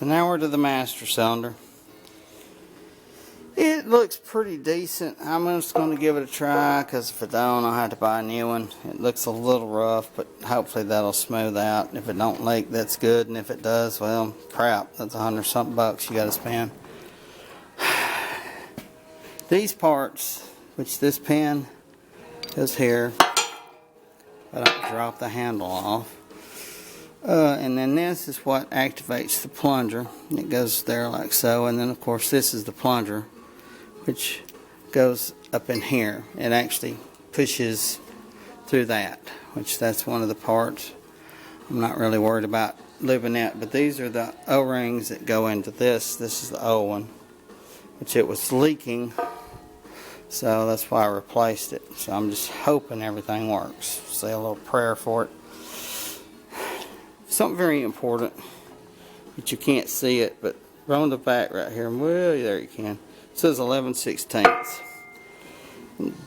So now we're to the master cylinder. It looks pretty decent. I'm just going to give it a try, because if I don't, I'll have to buy a new one. It looks a little rough, but hopefully that'll smooth out. If it don't leak, that's good, and if it does, well, crap, that's $100-something bucks you got to spend. These parts, which this pin goes here, I don't drop the handle off. And then this is what activates the plunger. It goes there like so, and then of course this is the plunger, which goes up in here. It actually pushes through that, which that's one of the parts. I'm not really worried about lubing that, but these are the O-rings that go into this. This is the old one, which it was leaking, so that's why I replaced it. So I'm just hoping everything works. Say a little prayer for it. Something very important, but you can't see it, but on the back right here, well, there you can. It says 11/16.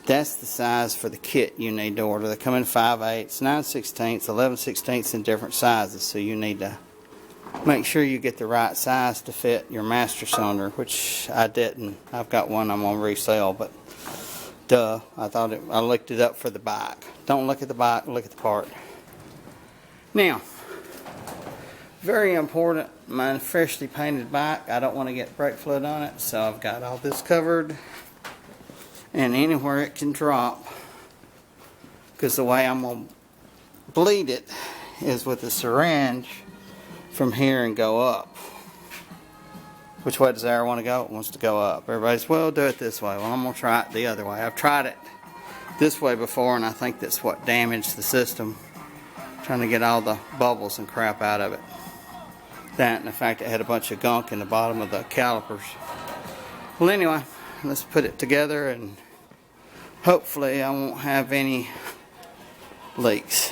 That's the size for the kit you need to order. They come in 5/8, 9/16, 11/16 in different sizes, so you need to make sure you get the right size to fit your master cylinder, which I didn't. I've got one I'm going to resell, but duh, I looked it up for the bike. Don't look at the bike, look at the part. Now, very important, my freshly painted bike, I don't want to get brake fluid on it, so I've got all this covered, and anywhere it can drop, because the way I'm going to bleed it is with a syringe from here and go up. Which way does the air want to go? It wants to go up. Everybody's, well, do it this way. Well, I'm going to try it the other way. I've tried it this way before, and I think that's what damaged the system, trying to get all the bubbles and crap out of it. That, and the fact it had a bunch of gunk in the bottom of the calipers. Well, anyway, let's put it together, and hopefully I won't have any leaks.